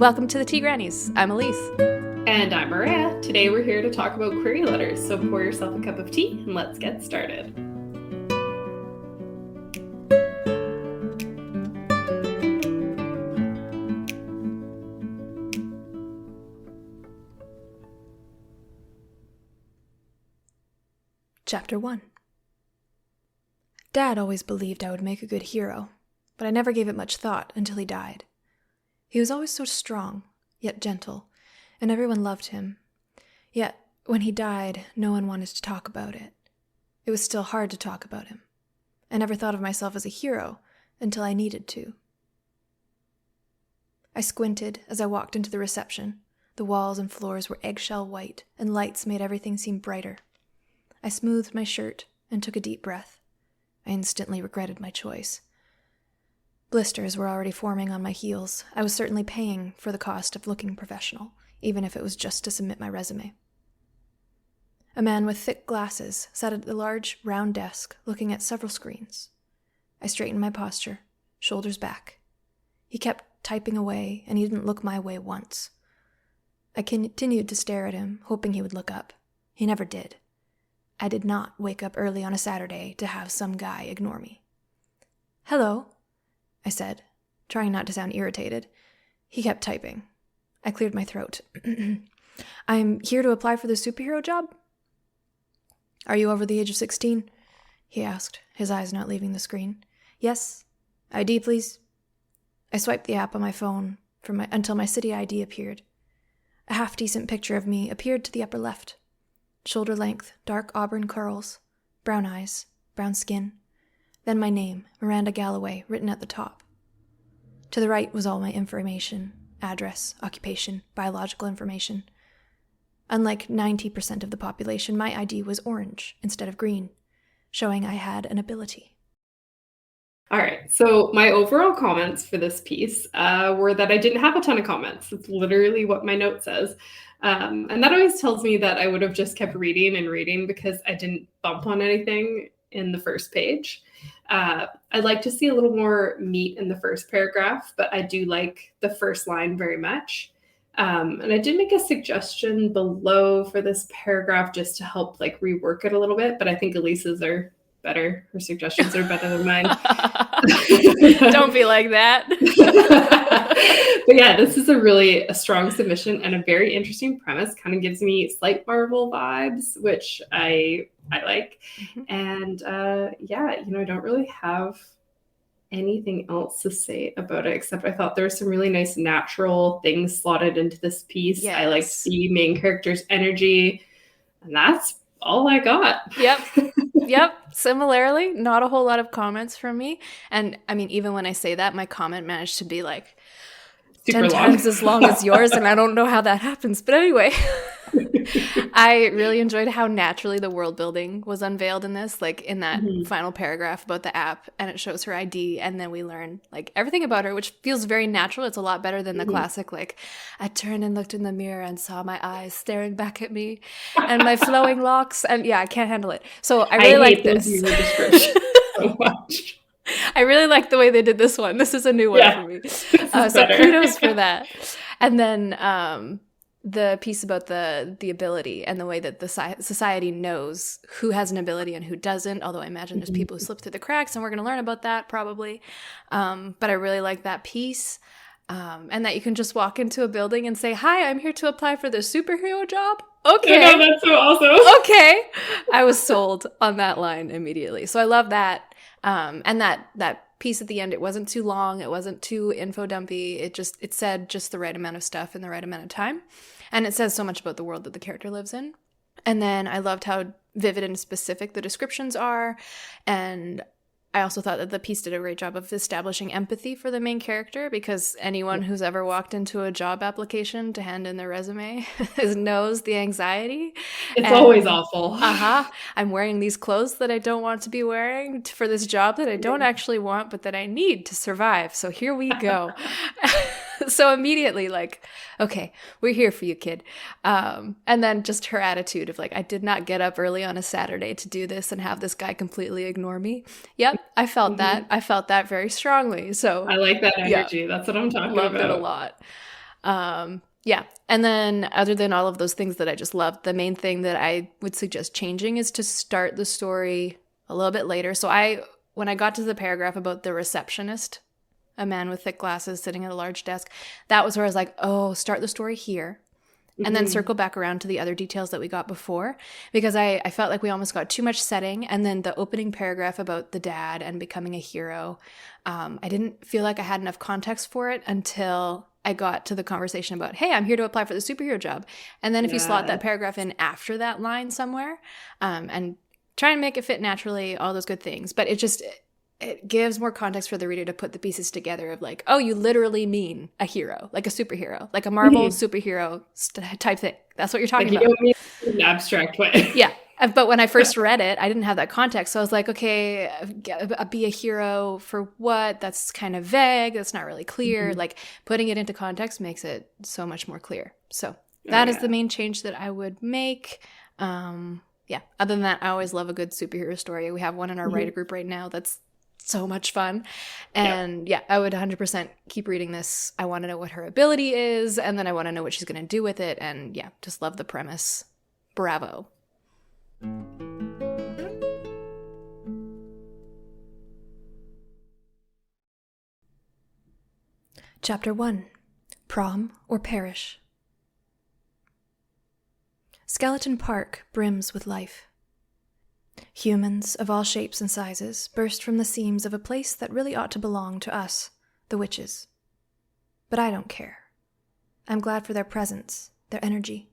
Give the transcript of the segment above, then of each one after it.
Welcome to the Tea Grannies. I'm Elise. And I'm Maria. Today we're here to talk about query letters, so pour yourself a cup of tea and let's get started. Chapter 1. Dad always believed I would make a good hero, but I never gave it much thought until he died. He was always so strong, yet gentle, and everyone loved him. Yet, when he died, no one wanted to talk about it. It was still hard to talk about him. I never thought of myself as a hero until I needed to. I squinted as I walked into the reception. The walls and floors were eggshell white, and lights made everything seem brighter. I smoothed my shirt and took a deep breath. I instantly regretted my choice. Blisters were already forming on my heels. I was certainly paying for the cost of looking professional, even if it was just to submit my resume. A man with thick glasses sat at the large, round desk, looking at several screens. I straightened my posture, shoulders back. He kept typing away, and he didn't look my way once. I continued to stare at him, hoping he would look up. He never did. I did not wake up early on a Saturday to have some guy ignore me. "Hello," I said, trying not to sound irritated. He kept typing. I cleared my throat. "I'm here to apply for the superhero job." "Are you over the age of 16? He asked, his eyes not leaving the screen. "Yes. ID, please." I swiped the app on my phone until my city ID appeared. A half-decent picture of me appeared to the upper left. Shoulder length, dark auburn curls, brown eyes, brown skin. Then my name, Miranda Galloway, written at the top. To the right was all my information: address, occupation, biological information. Unlike 90% of the population, my ID was orange instead of green, showing I had an ability. All right, so my overall comments for this piece were that I didn't have a ton of comments. It's literally what my note says. And that always tells me that I would have just kept reading and reading because I didn't bump on anything in the first page. I'd like to see a little more meat in the first paragraph, but I do like the first line very much. And I did make a suggestion below for this paragraph just to help rework it a little bit, but I think Elise's are better. Her suggestions are better than mine. Don't be like that. But yeah, this is a strong submission and a very interesting premise. Kind of gives me slight Marvel vibes, which I like. Mm-hmm. And I don't really have anything else to say about it, except I thought there were some really nice natural things slotted into this piece. Yes. I liked the main character's energy, and that's all I got. Yep. Similarly, not a whole lot of comments from me. And I mean, even when I say that, my comment managed to be like Super 10 times as long as yours, and I don't know how that happens. But anyway, I really enjoyed how naturally the world building was unveiled in this, in that final paragraph about the app, and it shows her ID, and then we learn everything about her, which feels very natural. It's a lot better than the classic, I turned and looked in the mirror and saw my eyes staring back at me and my flowing locks, and yeah, I can't handle it. So I really like this. So much. I really like the way they did this one. This is a new one for me. So kudos for that. And then the piece about the ability and the way that the society knows who has an ability and who doesn't, although I imagine there's people who slip through the cracks, and we're going to learn about that probably. But I really like that piece. And that you can just walk into a building and say, "Hi, I'm here to apply for the superhero job." Okay. I know, that's so awesome. Okay. I was sold on that line immediately. So I love that. And that piece at the end, it wasn't too long. It wasn't too info dumpy. It said just the right amount of stuff in the right amount of time. And it says so much about the world that the character lives in. And then I loved how vivid and specific the descriptions are. And I also thought that the piece did a great job of establishing empathy for the main character, because anyone who's ever walked into a job application to hand in their resume knows the anxiety. It's always awful. I'm wearing these clothes that I don't want to be wearing for this job that I don't actually want, but that I need to survive. So here we go. So immediately, okay, we're here for you, kid. And then just her attitude of I did not get up early on a Saturday to do this and have this guy completely ignore me. Yep, I felt that. I felt that very strongly. So I like that energy. Yeah. That's what I'm talking about. Loved it a lot. Yeah. And then other than all of those things that I just loved, the main thing that I would suggest changing is to start the story a little bit later. So when I got to the paragraph about the receptionist, a man with thick glasses sitting at a large desk, that was where I was like, oh, start the story here. And then circle back around to the other details that we got before, because I felt like we almost got too much setting. And then the opening paragraph about the dad and becoming a hero, I didn't feel like I had enough context for it until I got to the conversation about, hey, I'm here to apply for the superhero job. And then if you slot that paragraph in after that line somewhere, and try and make it fit naturally, all those good things. But it gives more context for the reader to put the pieces together of like, oh, you literally mean a hero, like a superhero, like a Marvel superhero type thing. That's what you're talking about. You don't mean it in an abstract way. Yeah. But when I first read it, I didn't have that context. So I was like, okay, be a hero for what? That's kind of vague. That's not really clear. Like putting it into context makes it so much more clear. So that is the main change that I would make. Yeah. Other than that, I always love a good superhero story. We have one in our writer group right now that's so much fun. And I would 100% keep reading this. I want to know what her ability is, and then I want to know what she's going to do with it. And just love the premise. Bravo. Chapter 1. Prom or Perish. Skeleton Park brims with life. Humans of all shapes and sizes burst from the seams of a place that really ought to belong to us, the witches. But I don't care. I'm glad for their presence, their energy,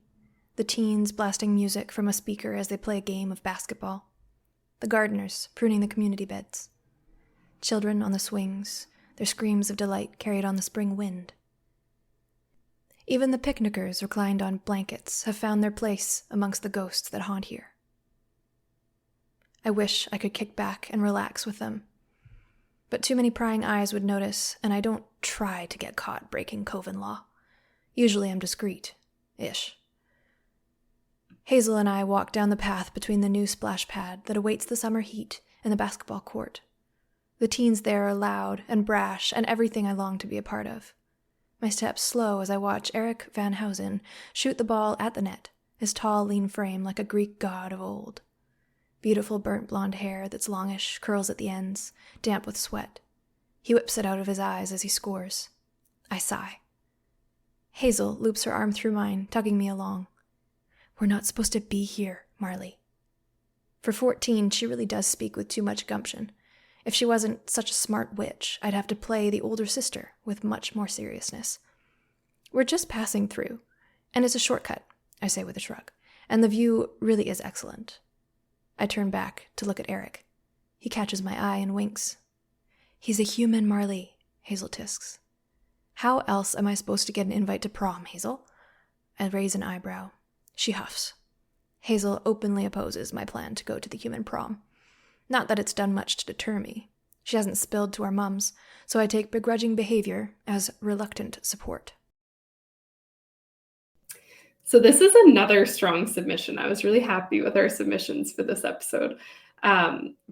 the teens blasting music from a speaker as they play a game of basketball, the gardeners pruning the community beds, children on the swings, their screams of delight carried on the spring wind. Even the picnickers reclined on blankets have found their place amongst the ghosts that haunt here. I wish I could kick back and relax with them. But too many prying eyes would notice, and I don't try to get caught breaking Coven law. Usually I'm discreet-ish. Hazel and I walk down the path between the new splash pad that awaits the summer heat and the basketball court. The teens there are loud and brash and everything I long to be a part of. My steps slow as I watch Eric Van Housen shoot the ball at the net, his tall, lean frame like a Greek god of old. Beautiful burnt blonde hair that's longish, curls at the ends, damp with sweat. He whips it out of his eyes as he scores. I sigh. Hazel loops her arm through mine, tugging me along. We're not supposed to be here, Marley. For 14, she really does speak with too much gumption. If she wasn't such a smart witch, I'd have to play the older sister with much more seriousness. We're just passing through, and it's a shortcut, I say with a shrug, and the view really is excellent. I turn back to look at Eric. He catches my eye and winks. He's a human, Marley, Hazel tisks. How else am I supposed to get an invite to prom, Hazel? I raise an eyebrow. She huffs. Hazel openly opposes my plan to go to the human prom. Not that it's done much to deter me. She hasn't spilled to our mums, so I take begrudging behavior as reluctant support. So this is another strong submission. I was really happy with our submissions for this episode.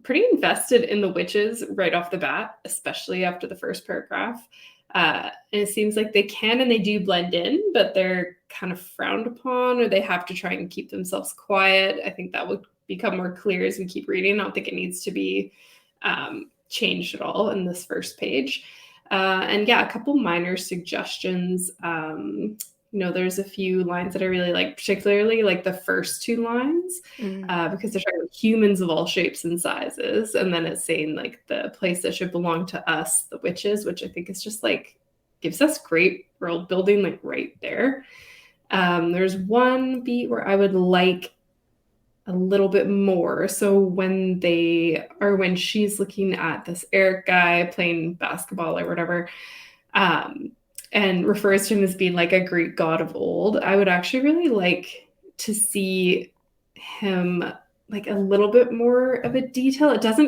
Pretty invested in the witches right off the bat, especially after the first paragraph. And it seems like they can and they do blend in, but they're kind of frowned upon, or they have to try and keep themselves quiet. I think that will become more clear as we keep reading. I don't think it needs to be changed at all in this first page. And a couple minor suggestions. There's a few lines that I really like, particularly like the first two lines, because they're talking about humans of all shapes and sizes. And then it's saying like the place that should belong to us, the witches, which I think is just like, gives us great world building, like right there. There's one beat where I would like a little bit more. So when she's looking at this Eric guy playing basketball or whatever, and refers to him as being like a Greek god of old, I would actually really like to see him like a little bit more of a detail. I don't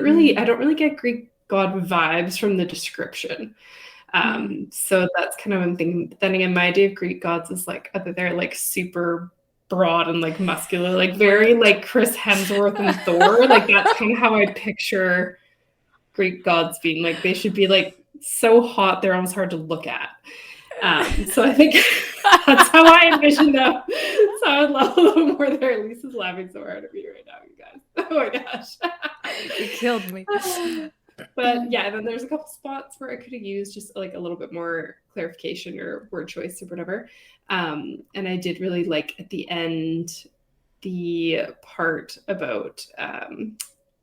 really get Greek god vibes from the description. So that's kind of what I'm thinking. But then again, my idea of Greek gods is like, they're like super broad and like muscular, like very like Chris Hemsworth and Thor. Like that's kind of how I picture Greek gods being. Like they should be like so hot they're almost hard to look at. So I think that's how I envision them. So I would love a little more there. Lisa's laughing so hard at me right now, you guys. Oh my gosh. You killed me. But yeah, then there's a couple spots where I could have used just like a little bit more clarification or word choice or whatever. And I did really like at the end the part about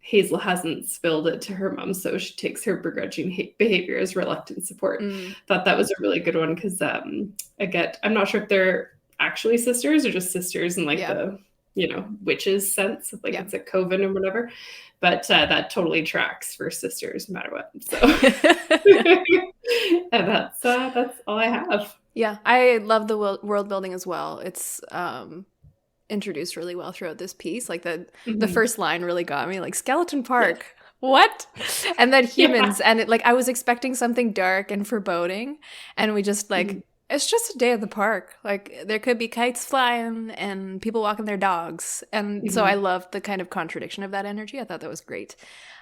Hazel hasn't spilled it to her mom, so she takes her begrudging behavior as reluctant support. Thought that was a really good one because I'm not sure if they're actually sisters or just sisters in like the witches sense of like it's a coven or whatever, but that totally tracks for sisters no matter what. So and that's all I have. Yeah, I love the world building as well. It's introduced really well throughout this piece. Like the first line really got me, like Skeleton Park. What? And then humans, and it, like I was expecting something dark and foreboding, and we just like it's just a day at the park. Like there could be kites flying and people walking their dogs, and so I loved the kind of contradiction of that energy. I thought that was great.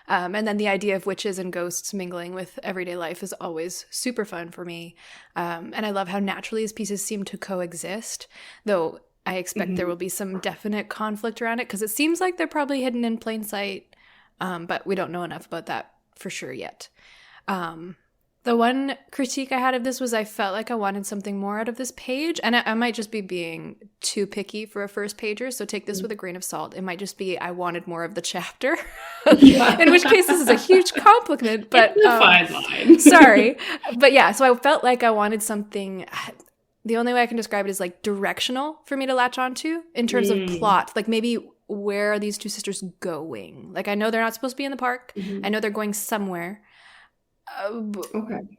And then the idea of witches and ghosts mingling with everyday life is always super fun for me. And I love how naturally these pieces seem to coexist, though I expect there will be some definite conflict around it because it seems like they're probably hidden in plain sight, but we don't know enough about that for sure yet. The one critique I had of this was I felt like I wanted something more out of this page, and I might just be being too picky for a first pager, so take this with a grain of salt. It might just be I wanted more of the chapter, in which case this is a huge compliment, but it's a fine line. Sorry. But yeah, so I felt like I wanted something. The only way I can describe it is like directional for me to latch onto in terms of plot. Like maybe where are these two sisters going? Like I know they're not supposed to be in the park. I know they're going somewhere.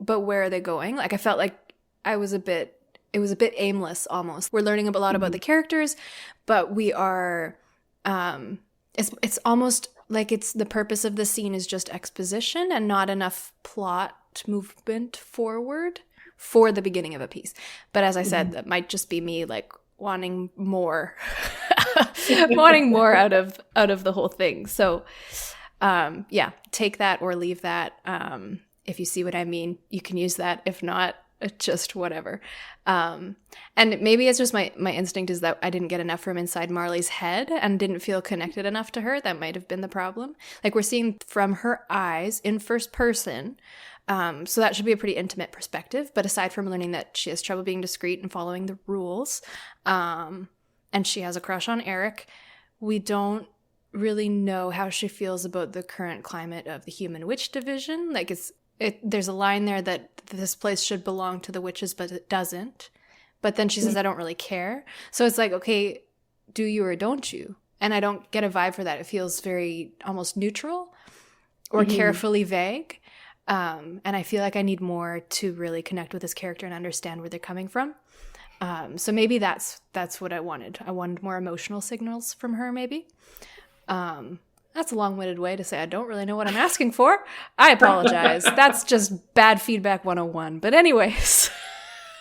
But where are they going? Like I felt like it was a bit aimless almost. We're learning a lot about the characters, but we are it's almost like it's the purpose of the scene is just exposition and not enough plot movement forward for the beginning of a piece. But as I said, that might just be me like wanting more out of the whole thing. So take that or leave that. If you see what I mean, you can use that. If not, just whatever. And maybe it's just my instinct is that I didn't get enough from inside Marley's head and didn't feel connected enough to her. That might have been the problem. Like we're seeing from her eyes in first person. So that should be a pretty intimate perspective. But aside from learning that she has trouble being discreet and following the rules, and she has a crush on Eric, we don't really know how she feels about the current climate of the human witch division. Like there's a line there that this place should belong to the witches, but it doesn't. But then she says, I don't really care. So it's like, okay, do you or don't you? And I don't get a vibe for that. It feels very almost neutral or carefully vague. And I feel like I need more to really connect with this character and understand where they're coming from. So maybe that's what I wanted. I wanted more emotional signals from her, maybe. That's a long-winded way to say I don't really know what I'm asking for. I apologize. That's just bad feedback 101. But anyways,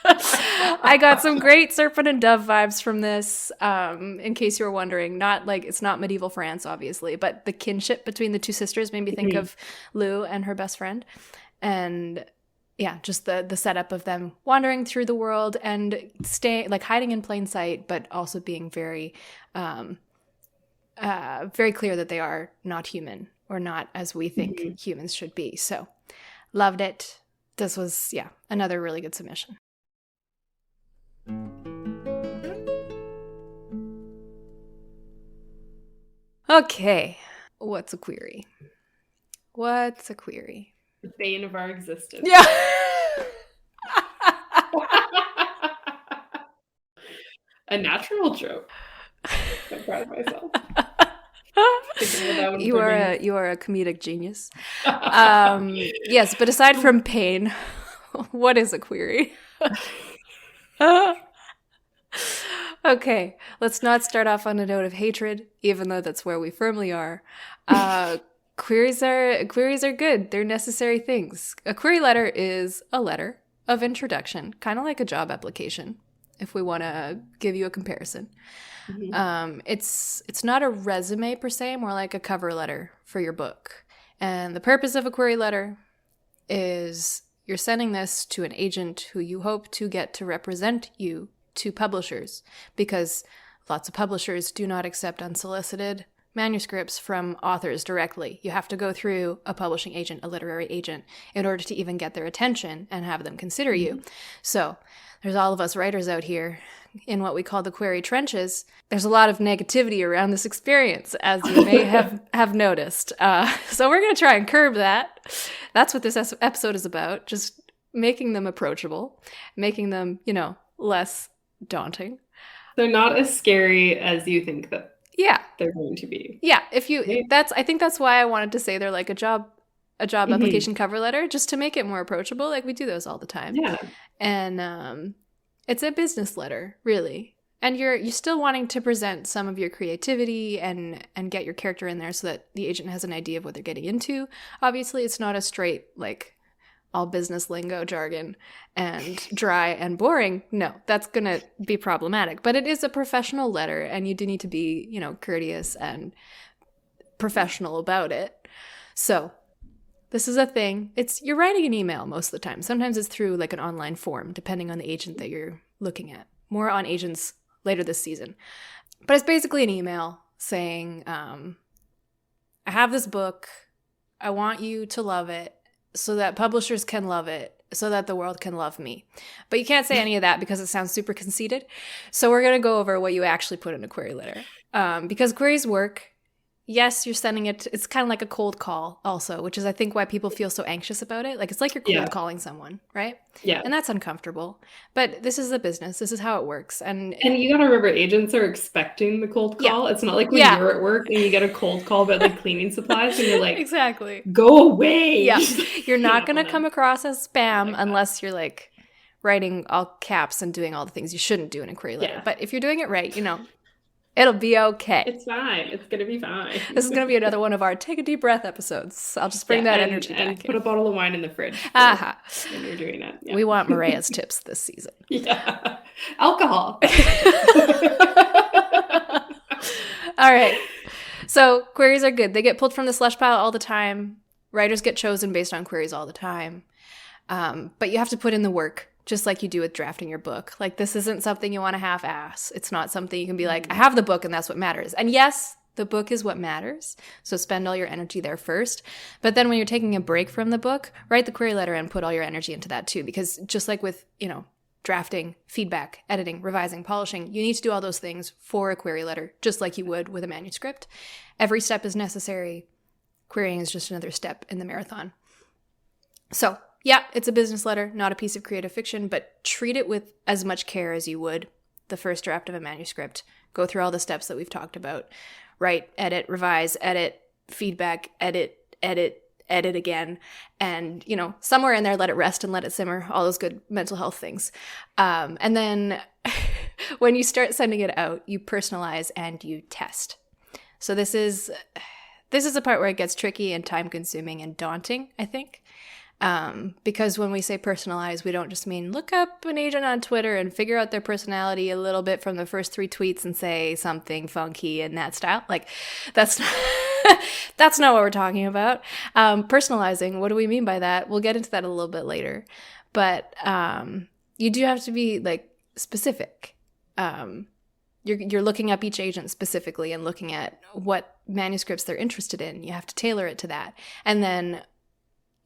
I got some great serpent and dove vibes from this. In case you were wondering, it's not medieval France, obviously, but the kinship between the two sisters made me think of Lou and her best friend. And yeah, just the setup of them wandering through the world and hiding in plain sight, but also being very clear that they are not human or not as we think humans should be. So loved it. This was, another really good submission. Okay. What's a query? The bane of our existence. Yeah. A natural joke. I'm proud of myself. You are a comedic genius. Yes, but aside from pain, what is a query? Okay, let's not start off on a note of hatred, even though that's where we firmly are. Queries are good. They're necessary things. A query letter is a letter of introduction, kind of like a job application, if we want to give you a comparison. It's not a resume per se, more like a cover letter for your book. And the purpose of a query letter is you're sending this to an agent who you hope to get to represent you to publishers, because lots of publishers do not accept unsolicited manuscripts from authors directly. You have to go through a publishing agent, a literary agent, in order to even get their attention and have them consider you. So there's all of us writers out here in what we call the query trenches. There's a lot of negativity around this experience, as you may have noticed. So we're going to try and curb that. That's what this episode is about, just making them approachable, making them, less daunting. They're not as scary as you think that Yeah. they're going to be. Yeah. I think that's why I wanted to say they're like a job application cover letter, just to make it more approachable. Like, we do those all the time. Yeah. And it's a business letter, really. And you're still wanting to present some of your creativity and get your character in there so that the agent has an idea of what they're getting into. Obviously, it's not a straight, like, all business lingo jargon and dry and boring. No, that's going to be problematic. But it is a professional letter, and you do need to be, courteous and professional about it. So this is a thing. You're writing an email most of the time. Sometimes it's through like an online form, depending on the agent that you're looking at. More on agents later this season. But it's basically an email saying, I have this book. I want you to love it so that publishers can love it, so that the world can love me. But you can't say any of that because it sounds super conceited. So we're going to go over what you actually put in a query letter. Because queries work. Yes, you're sending it. It's kind of like a cold call also, which is, I think, why people feel so anxious about it. Like, it's like you're cold calling someone, right? Yeah. And that's uncomfortable. But this is a business. This is how it works. And you got to remember, agents are expecting the cold call. Yeah. It's not like when you're at work and you get a cold call about like cleaning supplies and you're like, exactly, go away. Yeah. You're not going to come across as spam unless you're like writing all caps and doing all the things you shouldn't do in a query letter. Yeah. But if you're doing it right, it'll be okay. It's fine. It's going to be fine. This is going to be another one of our take a deep breath episodes. I'll just bring that energy back. And put a bottle of wine in the fridge when you're doing it. Yeah. We want Maria's tips this season. Yeah. Alcohol. All right. So queries are good. They get pulled from the slush pile all the time. Writers get chosen based on queries all the time. But you have to put in the work, just like you do with drafting your book. Like, this isn't something you want to half-ass. It's not something you can be like, I have the book and that's what matters. And yes, the book is what matters. So spend all your energy there first. But then when you're taking a break from the book, write the query letter and put all your energy into that too. Because just like with, drafting, feedback, editing, revising, polishing, you need to do all those things for a query letter, just like you would with a manuscript. Every step is necessary. Querying is just another step in the marathon. So, yeah, it's a business letter, not a piece of creative fiction, but treat it with as much care as you would the first draft of a manuscript. Go through all the steps that we've talked about. Write, edit, revise, edit, feedback, edit again. And, somewhere in there, let it rest and let it simmer, all those good mental health things. And then when you start sending it out, you personalize and you test. So this is a part where it gets tricky and time-consuming and daunting, I think. Because when we say personalize, we don't just mean look up an agent on Twitter and figure out their personality a little bit from the first 3 tweets and say something funky in that style. Like, that's not, that's not what we're talking about. Personalizing, what do we mean by that? We'll get into that a little bit later. But you do have to be like specific. You're looking up each agent specifically and looking at what manuscripts they're interested in. You have to tailor it to that. And then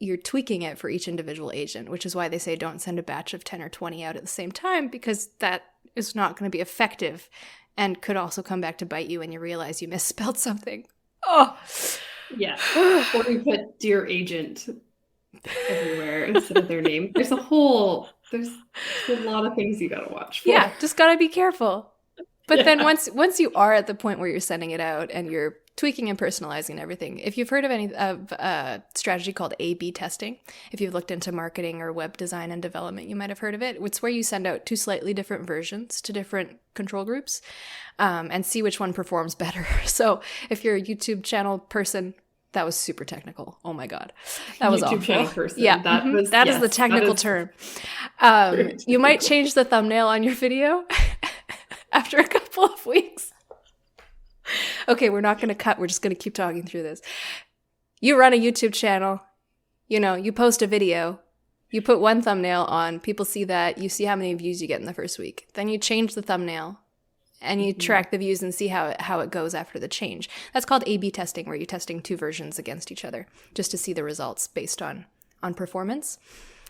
you're tweaking it for each individual agent, which is why they say don't send a batch of 10 or 20 out at the same time, because that is not going to be effective and could also come back to bite you and you realize you misspelled something. Oh! Yeah. Or you put dear agent everywhere instead of their name. There's a lot of things you got to watch for. Yeah, just got to be careful. But then once you are at the point where you're sending it out and you're tweaking and personalizing and everything, if you've heard of any of a strategy called A/B testing, if you've looked into marketing or web design and development, you might have heard of it. It's where you send out 2 slightly different versions to different control groups and see which one performs better. So if you're a YouTube channel person, that was super technical. Oh my God. That was YouTube awful. channel person. Yeah, that is the technical term. You might change the thumbnail on your video after a couple of weeks. Okay, we're not going to cut. We're just going to keep talking through this. You run a YouTube channel. You post a video. You put one thumbnail on, people see that, you see how many views you get in the first week. Then you change the thumbnail and you track the views and see how it goes after the change. That's called A/B testing, where you're testing two versions against each other just to see the results based on performance.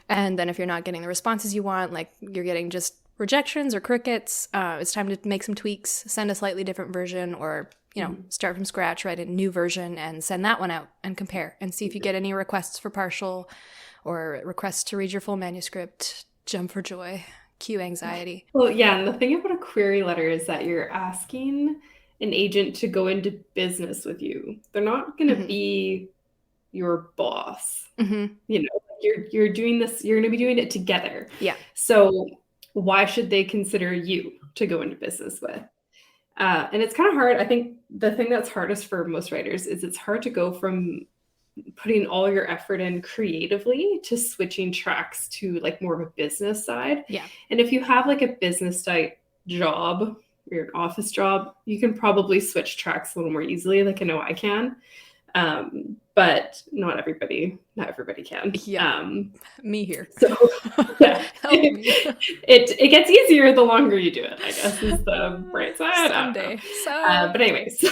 And then if you're not getting the responses you want, like you're getting just rejections or crickets, it's time to make some tweaks, send a slightly different version, or start from scratch, write a new version and send that one out and compare and see if you get any requests for partial or requests to read your full manuscript. Jump for joy, cue anxiety. Well, yeah, and the thing about a query letter is that you're asking an agent to go into business with you. They're not going to be your boss. You're doing this, you're going to be doing it together. Yeah. So why should they consider you to go into business with? And it's kind of hard. I think the thing that's hardest for most writers is it's hard to go from putting all your effort in creatively to switching tracks to like more of a business side. Yeah. And if you have like a business type job or an office job, you can probably switch tracks a little more easily. Like I know I can. But not everybody can. Yeah. Me here. So yeah, it gets easier the longer you do it, I guess is the bright side. Someday. But anyway, so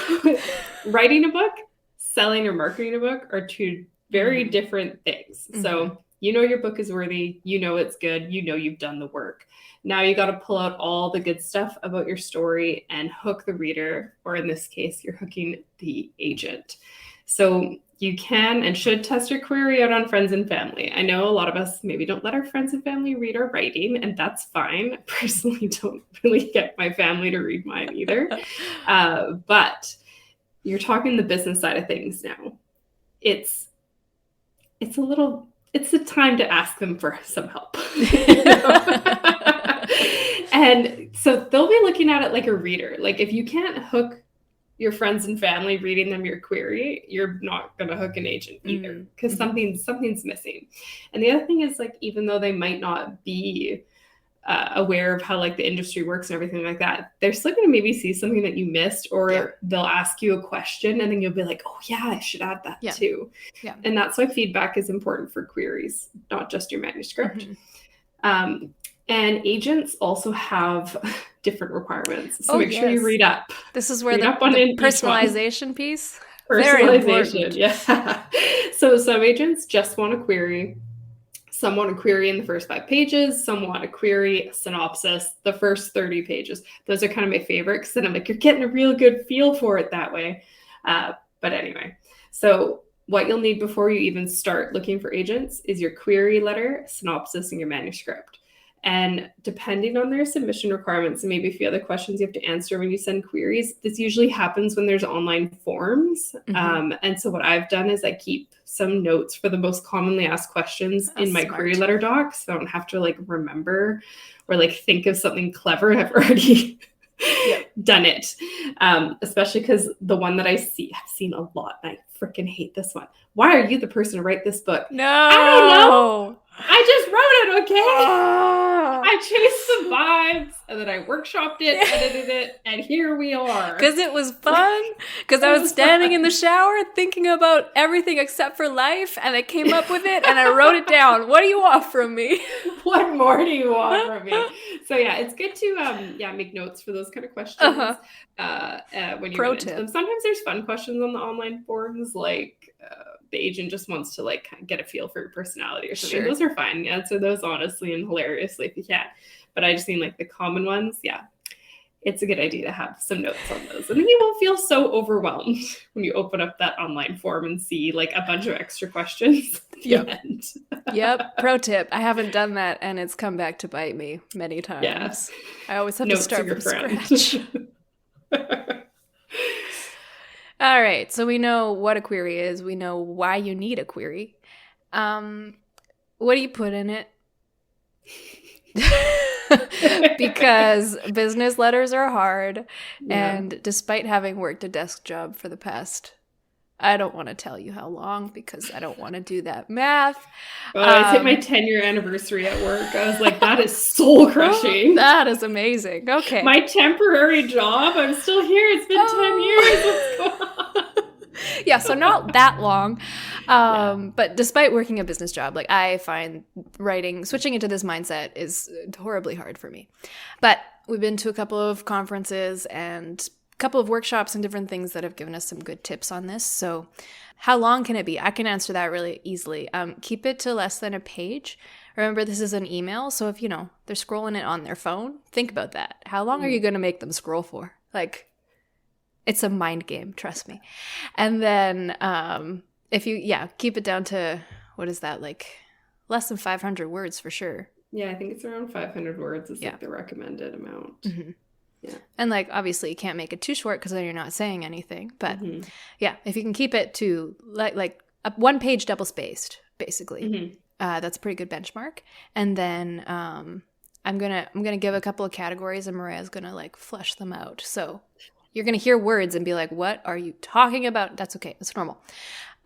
writing a book, selling or marketing a book are two very different things. So your book is worthy, it's good, you've done the work. Now you got to pull out all the good stuff about your story and hook the reader, or in this case, you're hooking the agent. So you can and should test your query out on friends and family. I know a lot of us maybe don't let our friends and family read our writing, and that's fine. I personally don't really get my family to read mine either. But you're talking the business side of things now. It's the time to ask them for some help. And so they'll be looking at it like a reader. Like if you can't hook your friends and family reading them your query, you're not going to hook an agent either, because something's missing. And the other thing is, like, even though they might not be aware of how like the industry works and everything like that, they're still going to maybe see something that you missed, or they'll ask you a question and then you'll be like, oh yeah, I should add that too. Yeah. And that's why feedback is important for queries, not just your manuscript. And agents also have different requirements. So make sure you read up. This is where the personalization piece. Personalization, yeah. So some agents just want to query. Some want to query in the first 5 pages. Some want to query a synopsis, the first 30 pages. Those are kind of my favorite, because then I'm like, you're getting a real good feel for it that way. But anyway, so what you'll need before you even start looking for agents is your query letter, synopsis, and your manuscript. And depending on their submission requirements and maybe a few other questions you have to answer when you send queries, this usually happens when there's online forms. And so what I've done is I keep some notes for the most commonly asked questions in my query letter doc, so I don't have to like remember or like think of something clever. I've already done it. Especially because the one that I've seen a lot, and I freaking hate this one. Why are you the person to write this book? No, I don't know. I just wrote it, okay? I chased some vibes, and then I workshopped it, edited it, and here we are. Because it was fun. Because I was standing in the shower thinking about everything except for life, and I came up with it, and I wrote it down. What do you want from me? What more do you want from me? So yeah, it's good to make notes for those kind of questions when you Pro get into them. Sometimes there's fun questions on the online forums, like the agent just wants to like get a feel for your personality or something. Those are fine. Answer those honestly and hilariously if you can. But I just mean like the common ones, it's a good idea to have some notes on those. And then you won't feel so overwhelmed when you open up that online form and see like a bunch of extra questions at the end. Pro tip. I haven't done that, and it's come back to bite me many times. Yeah. I always have to start from scratch. All right, so we know what a query is. We know why you need a query. What do you put in it? Because business letters are hard, and despite having worked a desk job for the past, I don't want to tell you how long, because I don't want to do that math. I hit my 10-year anniversary at work. I was like, that is soul crushing. That is amazing. Okay. My temporary job, I'm still here. It's been 10 years. What's going on? Yeah, so not that long. But despite working a business job, like I find switching into this mindset is horribly hard for me. But we've been to a couple of conferences and a couple of workshops and different things that have given us some good tips on this. So how long can it be? I can answer that really easily. Keep it to less than a page. Remember, this is an email, so if, they're scrolling it on their phone, think about that. How long are you going to make them scroll for? Like, it's a mind game, trust me. And then if you, keep it down to, what is that, like less than 500 words for sure. Yeah, I think it's around 500 words is like the recommended amount. Mm-hmm. Yeah. And like, obviously you can't make it too short because then you're not saying anything. But if you can keep it to like a 1 page double spaced, basically, that's a pretty good benchmark. And then I'm gonna give a couple of categories and Maria's gonna like flesh them out. So you're gonna hear words and be like, what are you talking about? That's okay. It's normal.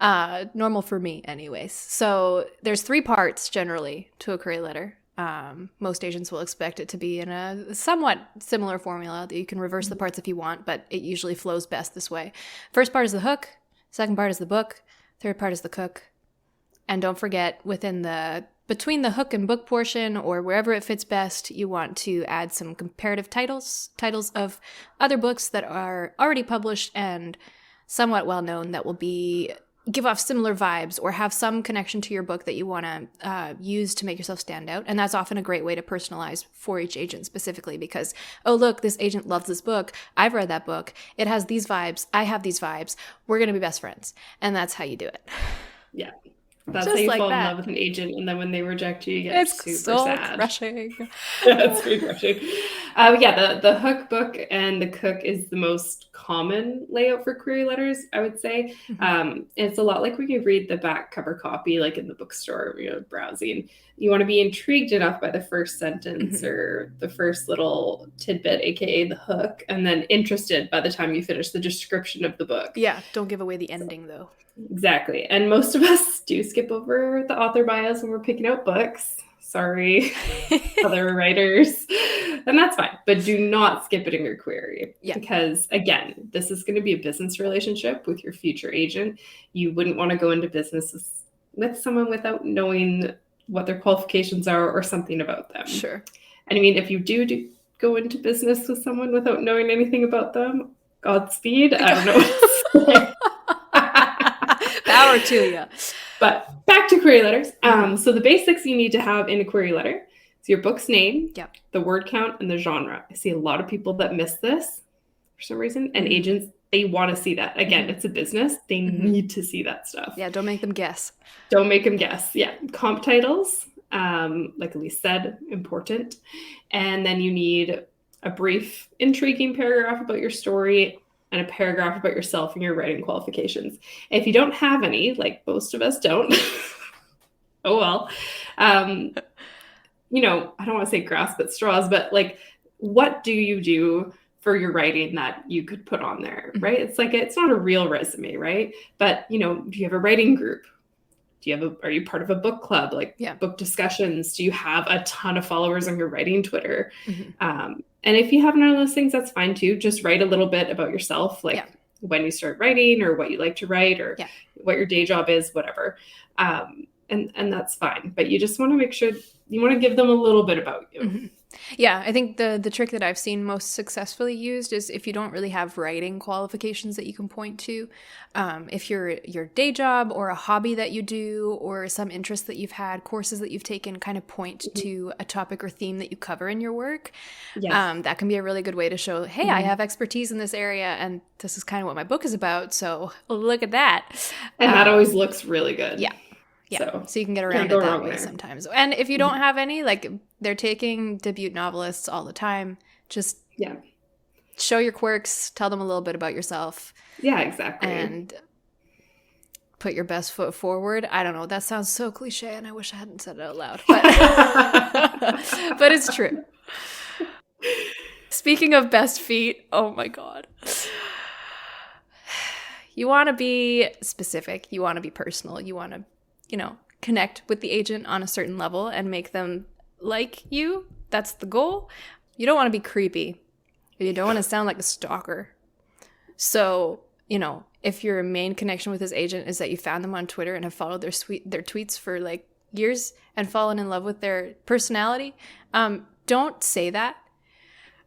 Normal for me anyways. So there's 3 parts generally to a query letter. Most agents will expect it to be in a somewhat similar formula that you can reverse the parts if you want, but it usually flows best this way. First part is the hook, second part is the book, third part is the cook. And don't forget, between the hook and book portion or wherever it fits best, you want to add some comparative titles of other books that are already published and somewhat well known that will give off similar vibes or have some connection to your book that you want to use to make yourself stand out. And that's often a great way to personalize for each agent specifically because, oh, look, this agent loves this book. I've read that book. It has these vibes. I have these vibes. We're going to be best friends. And that's how you do it. Yeah. That's Just how you like fall that. in love with an agent, and then when they reject you, you get super so sad. crushing. It's very crushing. The hook, book, and the cook is the most common layout for query letters, I would say. It's a lot like when you read the back cover copy, like in the bookstore, browsing. You want to be intrigued enough by the first sentence or the first little tidbit, aka the hook, and then interested by the time you finish the description of the book. Yeah, don't give away the ending though. Exactly. And most of us do skip over the author bios when we're picking out books. Sorry, other writers. And that's fine. But do not skip it in your query. Yeah. Because, again, this is going to be a business relationship with your future agent. You wouldn't want to go into business with someone without knowing what their qualifications are or something about them. Sure. And I mean, if you do go into business with someone without knowing anything about them, Godspeed. I don't know what to say. Power to you. But back to query letters. So the basics you need to have in a query letter is your book's name, the word count, and the genre. I see a lot of people that miss this for some reason, and agents, they want to see that. Again, it's a business. They need to see that stuff. Yeah, don't make them guess. Don't make them guess. Yeah, comp titles, like Elise said, important. And then you need a brief, intriguing paragraph about your story and a paragraph about yourself and your writing qualifications. If you don't have any, like most of us don't, oh well. I don't want to say grasp at straws, but like, what do you do for your writing that you could put on there, right? It's like, it's not a real resume, right? But, do you have a writing group? Are you part of a book club, like book discussions? Do you have a ton of followers on your writing Twitter? And if you have none of those things, that's fine too. Just write a little bit about yourself, like when you start writing or what you like to write or what your day job is, whatever. And that's fine. But you just want to make sure you want to give them a little bit about you. Yeah, I think the trick that I've seen most successfully used is if you don't really have writing qualifications that you can point to, if your day job or a hobby that you do or some interest that you've had, courses that you've taken, kind of point to a topic or theme that you cover in your work. That can be a really good way to show, hey, I have expertise in this area and this is kind of what my book is about. So look at that. And that always looks really good. Yeah. So you can get around it that way sometimes. And if you don't have any, like they're taking debut novelists all the time, just show your quirks, tell them a little bit about yourself. Yeah, exactly. And put your best foot forward. I don't know. That sounds so cliche and I wish I hadn't said it out loud. But, but it's true. Speaking of best feet, oh my God. You want to be specific. You want to be personal. You want to connect with the agent on a certain level and make them like you. That's the goal. You don't want to be creepy. You don't want to sound like a stalker. So, if your main connection with this agent is that you found them on Twitter and have followed their tweets for like years and fallen in love with their personality, don't say that.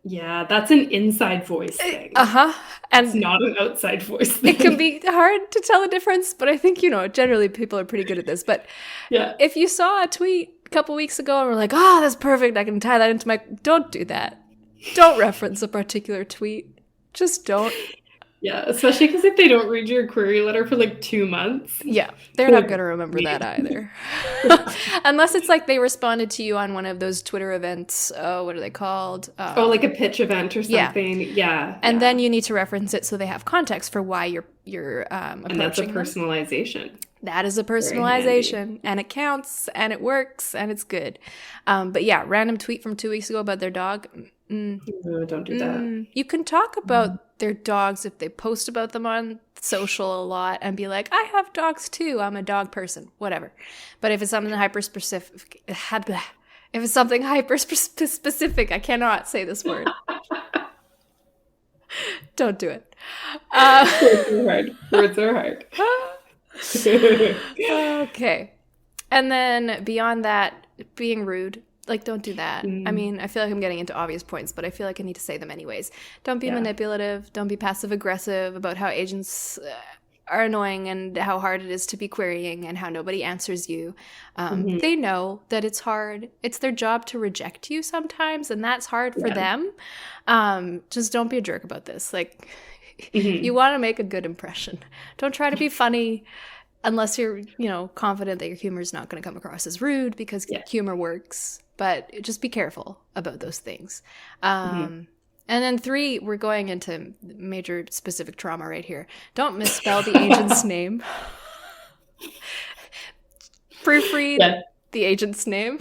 Yeah, that's an inside voice thing. And it's not an outside voice thing. It can be hard to tell the difference, but I think, generally people are pretty good at this. But yeah, if you saw a tweet a couple weeks ago and were like, oh, that's perfect, I can tie that into my... Don't do that. Don't reference a particular tweet. Just don't. Yeah, especially because if they don't read your query letter for like 2 months. Yeah, they're not going to remember that either. Unless it's like they responded to you on one of those Twitter events. Oh, what are they called? Like a pitch event or something. Yeah. And then you need to reference it so they have context for why you're approaching and that's a them. Personalization. That is a personalization, and it counts, and it works, and it's good. But yeah, random tweet from 2 weeks ago about their dog. No, don't do that. You can talk about their dogs if they post about them on social a lot and be like, I have dogs too. I'm a dog person, whatever. But if it's something hyper-specific, I cannot say this word. Don't do it. Words are hard. Okay. And then beyond that, being rude. Like, don't do that. I mean, I feel like I'm getting into obvious points, but I feel like I need to say them anyways. Don't be manipulative. Don't be passive-aggressive about how agents are annoying and how hard it is to be querying and how nobody answers you. They know that it's hard. It's their job to reject you sometimes, and that's hard for them. Just don't be a jerk about this. Like, you want to make a good impression. Don't try to be funny unless you're, confident that your humor is not going to come across as rude, because humor works. But just be careful about those things. And then 3, we're going into major specific trauma right here. Don't misspell the agent's name. Proofread the agent's name.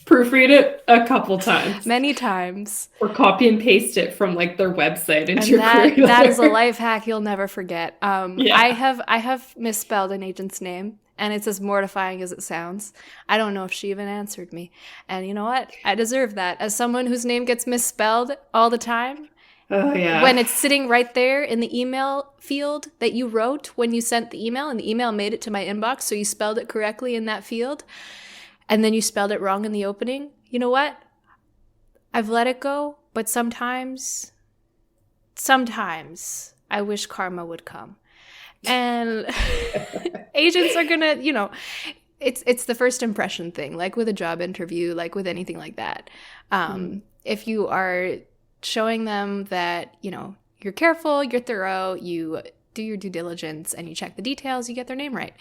Proofread it a couple times. Many times. Or copy and paste it from like their website into your query letter. That is a life hack you'll never forget. I have misspelled an agent's name, and it's as mortifying as it sounds. I don't know if she even answered me. And you know what? I deserve that. As someone whose name gets misspelled all the time, when it's sitting right there in the email field that you wrote when you sent the email, and the email made it to my inbox, so you spelled it correctly in that field, and then you spelled it wrong in the opening, you know what? I've let it go, but sometimes I wish karma would come. And agents are gonna, it's the first impression thing, like with a job interview, like with anything like that. If you are showing them that, you're careful, you're thorough, you do your due diligence, and you check the details, you get their name right.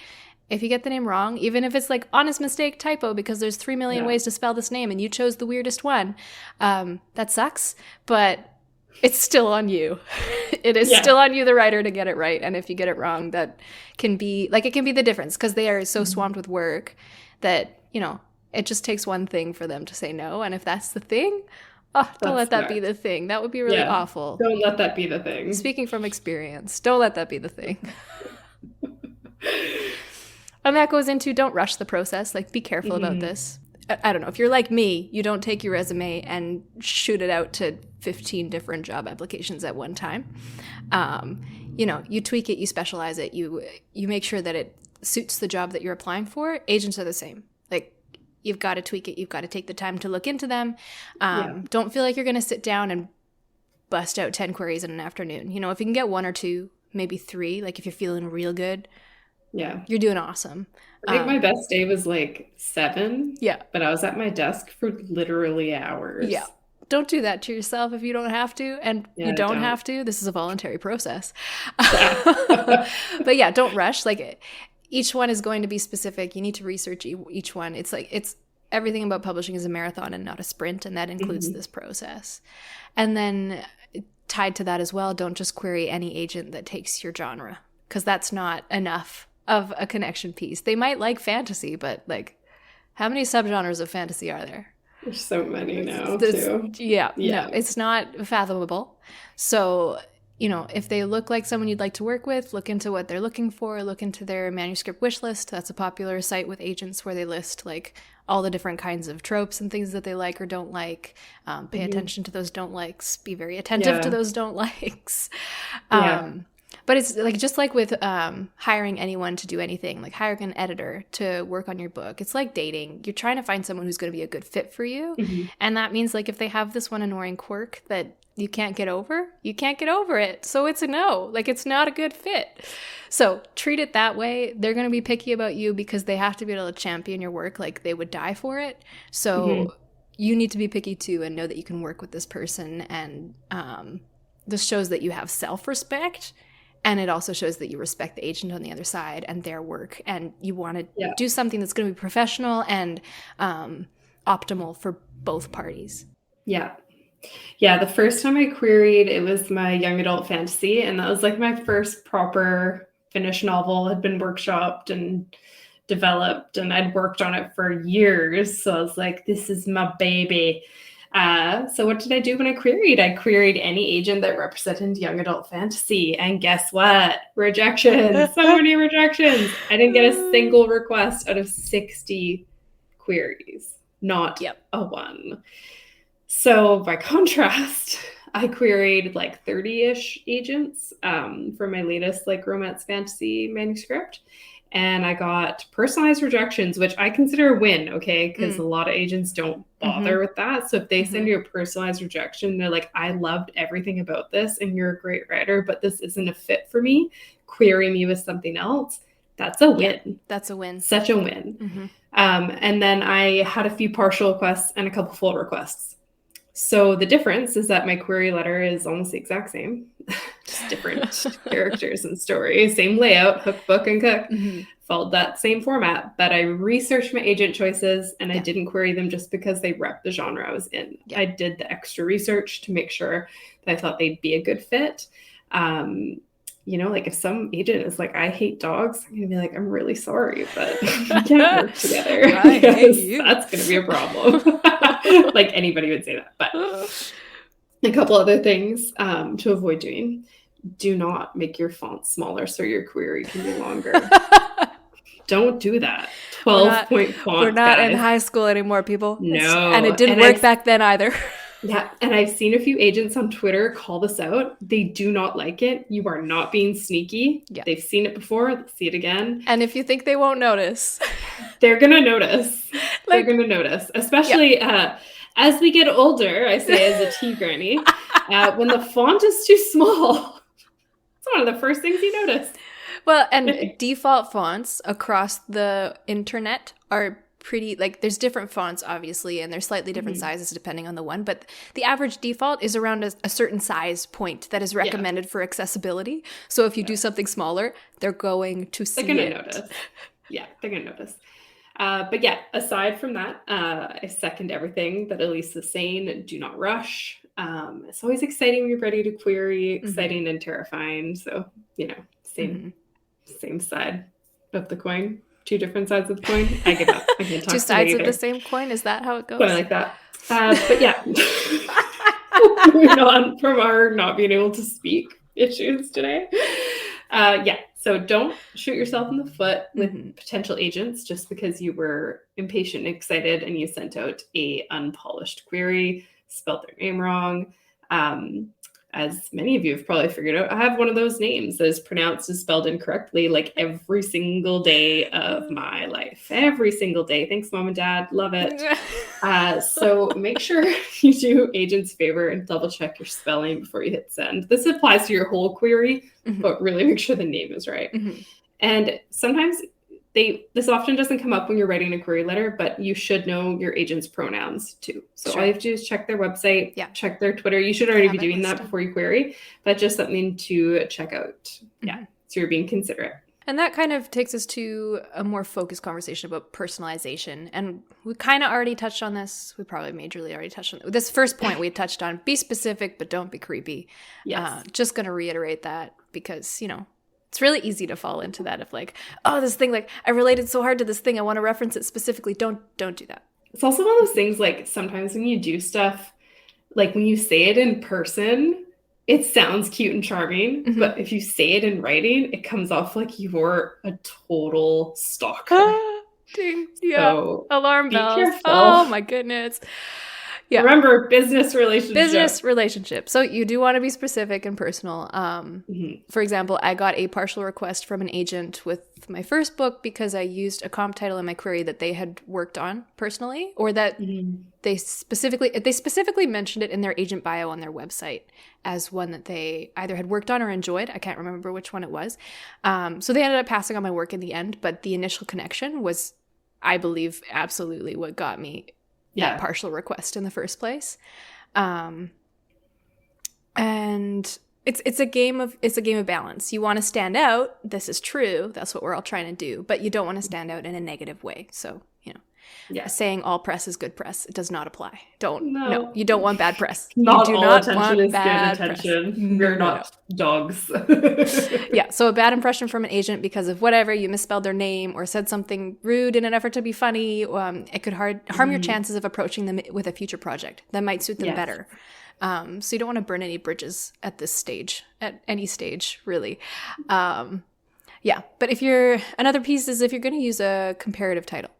If you get the name wrong, even if it's like honest mistake, typo, because there's 3 million ways to spell this name and you chose the weirdest one, that sucks, but it's still on you. It is still on you, the writer, to get it right. And if you get it wrong, that can be, like, it can be the difference, because they are so swamped with work that, it just takes one thing for them to say no. And if that's the thing, don't let that be the thing. That would be really awful. Don't let that be the thing. Speaking from experience, don't let that be the thing. And that goes into, don't rush the process. Like, be careful about this. I don't know. If you're like me, you don't take your resume and shoot it out to 15 different job applications at one time. You tweak it, you specialize it, you make sure that it suits the job that you're applying for. Agents are the same. Like, you've got to tweak it. You've got to take the time to look into them. Don't feel like you're going to sit down and bust out 10 queries in an afternoon. If you can get 1 or 2, maybe 3, like if you're feeling real good, you're doing awesome. I think my best day was like 7. Yeah. But I was at my desk for literally hours. Yeah. Don't do that to yourself if you don't have to. And you don't have to. This is a voluntary process. But yeah, don't rush. Like, each one is going to be specific. You need to research each one. It's everything about publishing is a marathon and not a sprint. And that includes this process. And then tied to that as well, don't just query any agent that takes your genre, because that's not enough of a connection piece. They might like fantasy, but like, how many subgenres of fantasy are there? There's so many now, too. No, it's not fathomable. So, if they look like someone you'd like to work with, look into what they're looking for, look into their manuscript wish list. That's a popular site with agents where they list like all the different kinds of tropes and things that they like or don't like. Pay attention to those don't likes. Be very attentive to those don't likes. But it's like just like with hiring anyone to do anything, like hiring an editor to work on your book. It's like dating. You're trying to find someone who's going to be a good fit for you. Mhm. And that means like if they have this one annoying quirk that you can't get over, you can't get over it. So it's a no. Like it's not a good fit. So treat it that way. They're going to be picky about you because they have to be able to champion your work like they would die for it. So you need to be picky too and know that you can work with this person. And this shows that you have self-respect. And it also shows that you respect the agent on the other side and their work. And you want to do something that's going to be professional and optimal for both parties. Yeah. Yeah, the first time I queried, it was my young adult fantasy, and that was like my first proper finished novel. Had been workshopped and developed, and I'd worked on it for years. So I was like, this is my baby. So what did I do when I queried? I queried any agent that represented young adult fantasy, and guess what? Rejections. So many rejections. I didn't get a single request out of 60 queries. Not a one. So by contrast, I queried like 30-ish agents for my latest like romance fantasy manuscript. And I got personalized rejections, which I consider a win, okay? Because a lot of agents don't bother with that. So if they send you a personalized rejection, they're like, I loved everything about this and you're a great writer, but this isn't a fit for me. Query me with something else. That's a win. Yeah, that's a win. Such a win. And then I had a few partial requests and a couple full requests. So the difference is that my query letter is almost the exact same, just different characters and stories, same layout, hook, book, and cook, followed that same format. But I researched my agent choices and I didn't query them just because they rep the genre I was in. I did the extra research to make sure that I thought they'd be a good fit. You know, like if some agent is like, I hate dogs, I'm going to be like, I'm really sorry, but we can't work together. That's going to be a problem. Like anybody would say that. But a couple other things to avoid doing. Do not make your font smaller so your query can be longer. Don't do that. 12-point font. We're not in high school anymore, people. No. And it didn't work back then either. Yeah, and I've seen a few agents on Twitter call this out. They do not like it. You are not being sneaky. Yeah. They've seen it before. They'll see it again. And if you think they won't notice, they're going to notice. They're going to notice. Especially as we get older, I say as a tea granny, when the font is too small. It's one of the first things you notice. Well, and default fonts across the internet are pretty, like there's different fonts obviously and there's slightly different sizes depending on the one, but the average default is around a certain size point that is recommended for accessibility. So if you do something smaller, they're going to see it. They're going to notice. Yeah, they're going to notice. But yeah, aside from that, I second everything that Elise is saying. Do not rush. It's always exciting when you're ready to query, exciting and terrifying. So, you know, same side of the coin. Two different sides of the coin. I give up. I can't talk Two sides of the same coin? Is that how it goes? Something like that. But yeah. Moving on from our not being able to speak issues today. Yeah. So don't shoot yourself in the foot with potential agents just because you were impatient and excited and you sent out a unpolished query, spelled their name wrong. As many of you have probably figured out, I have one of those names that is pronounced and spelled incorrectly like every single day of my life. Every single day. Thanks, Mom and Dad. Love it. So make sure you do agents a favor and double check your spelling before you hit send. This applies to your whole query, but really make sure the name is right. And sometimes this often doesn't come up when you're writing a query letter, but you should know your agent's pronouns too. So all you have to do is check their website, check their Twitter. You should already be doing that before you query, but just something to check out. Yeah. So you're being considerate. And that kind of takes us to a more focused conversation about personalization. And we kind of already touched on this. We probably majorly already touched on it. This first point we touched on, be specific, but don't be creepy. Yes. Just going to reiterate that because, you know, it's really easy to fall into that of like, oh, this thing, like I related so hard to this thing. I want to reference it specifically. Don't do that. It's also one of those things like sometimes when you do stuff, like when you say it in person, it sounds cute and charming, but if you say it in writing, it comes off like you're a total stalker. Ding. Yeah. So alarm bells. Careful. Oh my goodness. Yeah. Remember, business relationship. Business relationship. So you do want to be specific and personal. For example, I got a partial request from an agent with my first book because I used a comp title in my query that they had worked on personally, or that they specifically mentioned it in their agent bio on their website as one that they either had worked on or enjoyed. I can't remember which one it was. So they ended up passing on my work in the end, but the initial connection was, I believe, absolutely what got me that partial request in the first place. And it's a game of balance. You want to stand out. This is true. That's what we're all trying to do. But you don't want to stand out in a negative way. So, saying all press is good press, it does not apply. No, you don't want bad press. Not you do all not attention want is bad good attention. press. We're not dogs. Yeah, so a bad impression from an agent because of whatever, you misspelled their name or said something rude in an effort to be funny, it could harm your chances of approaching them with a future project that might suit them better. So you don't want to burn any bridges at this stage, at any stage, really. But if another piece is if you're going to use a comparative title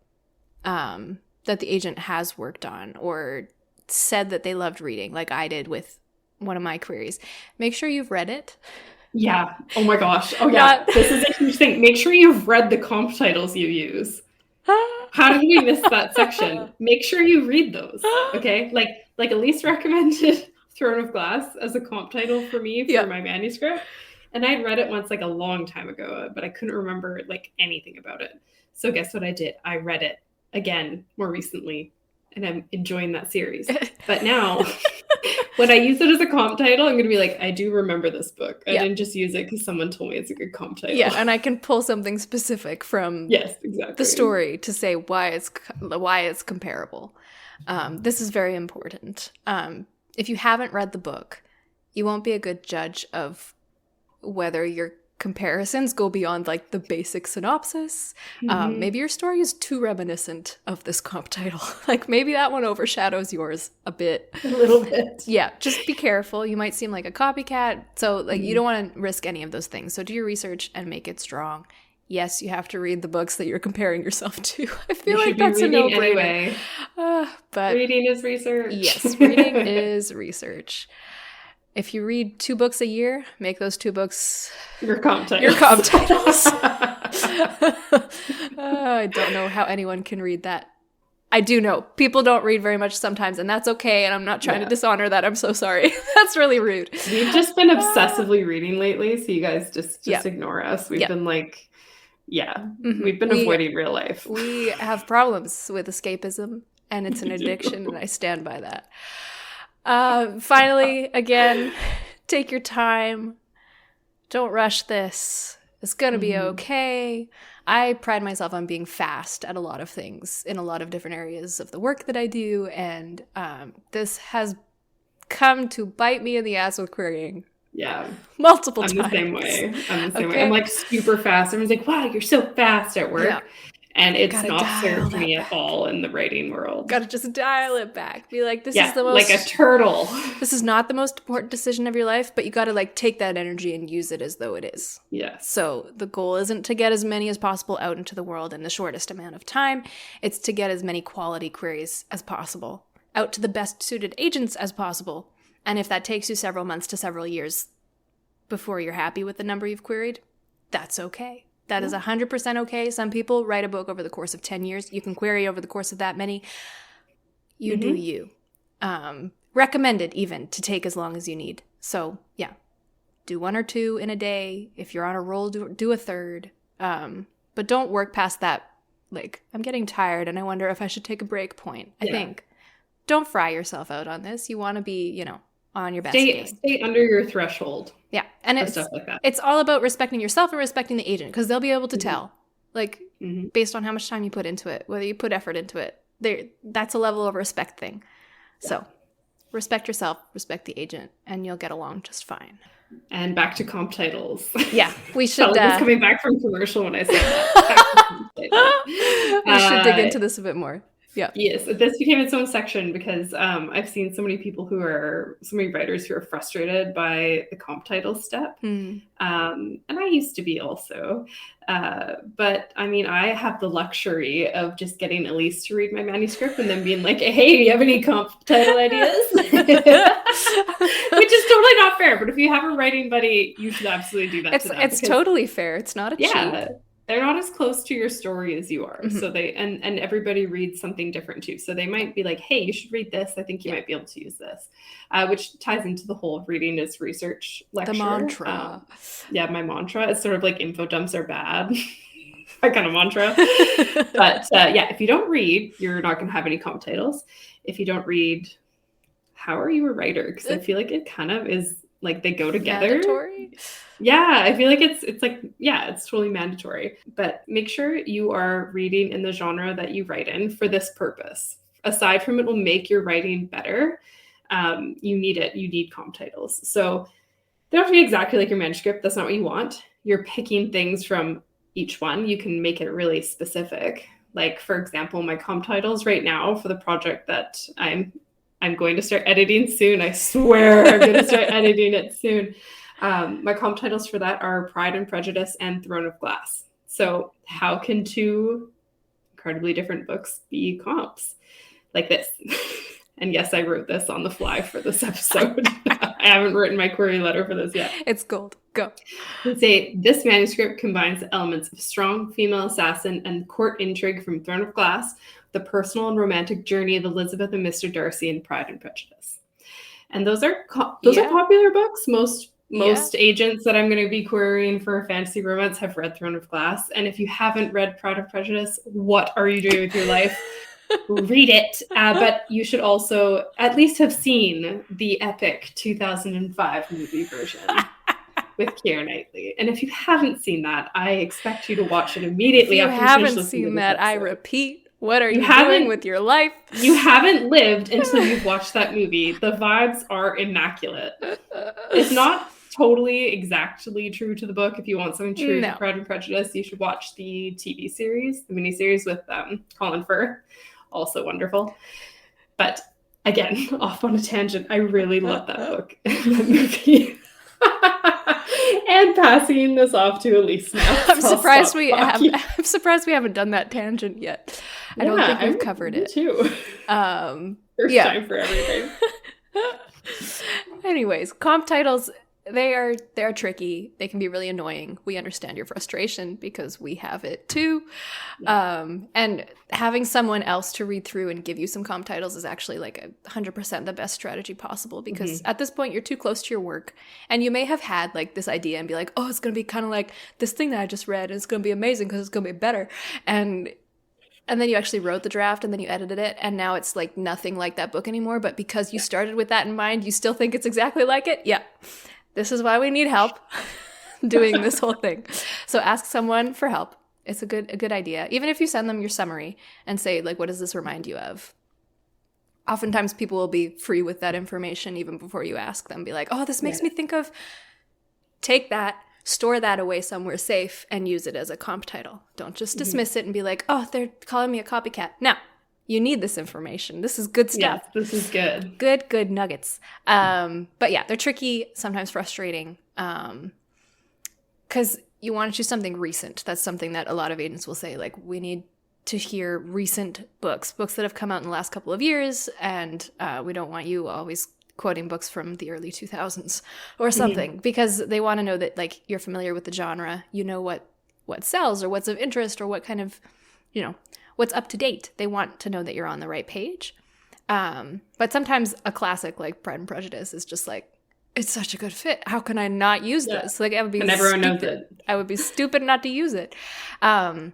that the agent has worked on or said that they loved reading, like I did with one of my queries, make sure you've read it. Yeah. Oh my gosh. Oh yeah. This is a huge thing. Make sure you've read the comp titles you use. How did we miss that section? Make sure you read those. Okay. Like at least recommended Throne of Glass as a comp title for me for my manuscript. And I'd read it once like a long time ago, but I couldn't remember like anything about it. So guess what I did? I read it again more recently, and I'm enjoying that series. But now when I use it as a comp title, I'm going to be like, I do remember this book. I didn't just use it because someone told me it's a good comp title. Yeah, and I can pull something specific from the story to say why it's comparable. This is very important. If you haven't read the book, you won't be a good judge of whether your comparisons go beyond like the basic synopsis. Maybe your story is too reminiscent of this comp title. Like maybe that one overshadows yours a bit. A little bit. Yeah, just be careful. You might seem like a copycat. So like you don't want to risk any of those things. So do your research and make it strong. Yes, you have to read the books that you're comparing yourself to. I feel like that's a no-brainer. Anyway. But reading is research. Yes, reading is research. If you read 2 books a year, make those 2 books your comp titles. Your comp titles. I don't know how anyone can read that. I do know. People don't read very much sometimes, and that's okay, and I'm not trying to dishonor that. I'm so sorry. That's really rude. We've just been obsessively reading lately, so you guys just ignore us. We've been like, we've been avoiding real life. We have problems with escapism, and it's an addiction, and I stand by that. Finally, again, take your time. Don't rush this. It's going to be okay. I pride myself on being fast at a lot of things in a lot of different areas of the work that I do. And this has come to bite me in the ass with querying. Yeah. Multiple times. I'm the same way. I'm like super fast. Everyone's like, wow, you're so fast at work. Yeah. And it's not served me at all in the writing world. Gotta just dial it back. Be like, this is the most... like a turtle. This is not the most important decision of your life, but you gotta like take that energy and use it as though it is. Yes. So the goal isn't to get as many as possible out into the world in the shortest amount of time. It's to get as many quality queries as possible out to the best suited agents as possible. And if that takes you several months to several years before you're happy with the number you've queried, that's okay. That is 100% okay. Some people write a book over the course of 10 years. You can query over the course of that many. You do you. Recommended even to take as long as you need. So yeah, do 1 or 2 in a day. If you're on a roll, do a third. But don't work past that, like, I'm getting tired and I wonder if I should take a break point. I think don't fry yourself out on this. You want to be, on your best game. Stay under your threshold. Yeah, and it's stuff like that. It's all about respecting yourself and respecting the agent because they'll be able to tell, like, based on how much time you put into it, whether you put effort into it. That's a level of respect thing. Yeah. So, respect yourself, respect the agent, and you'll get along just fine. And back to comp titles. Yeah, we should. I was coming back from commercial when I said that. We should dig into this a bit more. Yeah. Yes, this became its own section because I've seen so many writers who are frustrated by the comp title step. Hmm. And I used to be also. But I mean, I have the luxury of just getting Elise to read my manuscript and then being like, hey, you have any comp title ideas? Which is totally not fair. But if you have a writing buddy, you should absolutely do that to them. It's totally fair. It's not a cheat. Yeah. They're not as close to your story as you are. So they and everybody reads something different too. So they might be like, hey, you should read this. I think you might be able to use this. Which ties into the whole reading is research lecture. The mantra. My mantra. It's sort of like info dumps are bad. My kind of mantra. But if you don't read, you're not going to have any comp titles. If you don't read, how are you a writer? Because I feel like it kind of is like they go together. Mandatory? Yeah, I feel like it's like, it's totally mandatory. But make sure you are reading in the genre that you write in for this purpose. Aside from it will make your writing better, you need it. You need comp titles. So they don't have to be exactly like your manuscript. That's not what you want. You're picking things from each one. You can make it really specific. Like, for example, my comp titles right now for the project that I'm going to start editing soon. I swear I'm going to start editing it soon. My comp titles for that are Pride and Prejudice and Throne of Glass. So how can two incredibly different books be comps like this? And yes, I wrote this on the fly for this episode. I haven't written my query letter for this yet. It's gold. Go. Let's say this manuscript combines the elements of strong female assassin and court intrigue from Throne of Glass, the personal and romantic journey of Elizabeth and Mr. Darcy in Pride and Prejudice. And those are popular books. Most agents that I'm going to be querying for fantasy romance have read Throne of Glass. And if you haven't read Pride and Prejudice, what are you doing with your life? Read it. But you should also at least have seen the epic 2005 movie version with Keira Knightley. And if you haven't seen that, I expect you to watch it immediately. If you haven't seen that, I repeat, what are you doing with your life? You haven't lived until you've watched that movie. The vibes are immaculate. It's not totally exactly true to the book. If you want something true to Pride and Prejudice, you should watch the TV series, the miniseries with Colin Firth. Also wonderful. But again, off on a tangent. I really love that book and that movie. And passing this off to Elise now. I'm surprised we haven't done that tangent yet. I don't think we've covered it. Too. First time for everything. Anyways, comp titles, they're tricky. They can be really annoying. We understand your frustration because we have it too. And having someone else to read through and give you some comp titles is actually like 100% the best strategy possible, because at this point you're too close to your work and you may have had like this idea and be like, oh, it's going to be kind of like this thing that I just read and it's going to be amazing because it's going to be better. And then you actually wrote the draft and then you edited it and now it's like nothing like that book anymore. But because you started with that in mind, you still think it's exactly like it. Yeah. This is why we need help doing this whole thing. So ask someone for help. It's a good idea. Even if you send them your summary and say, like, what does this remind you of? Oftentimes people will be free with that information even before you ask them. Be like, oh, this makes me think of, take that, store that away somewhere safe and use it as a comp title. Don't just dismiss it and be like, oh, they're calling me a copycat. No. You need this information. This is good stuff. Yes, this is good. Good nuggets. But yeah, they're tricky, sometimes frustrating. Because you want to choose something recent. That's something that a lot of agents will say, like, we need to hear recent books that have come out in the last couple of years, and we don't want you always quoting books from the early 2000s or something, because they want to know that, like, you're familiar with the genre, you know what sells or what's of interest or what kind of, what's up to date. They want to know that you're on the right page. But sometimes a classic like Pride and Prejudice is just like, it's such a good fit. How can I not use this? Like, I would be and everyone knows it. I would be stupid not to use it. So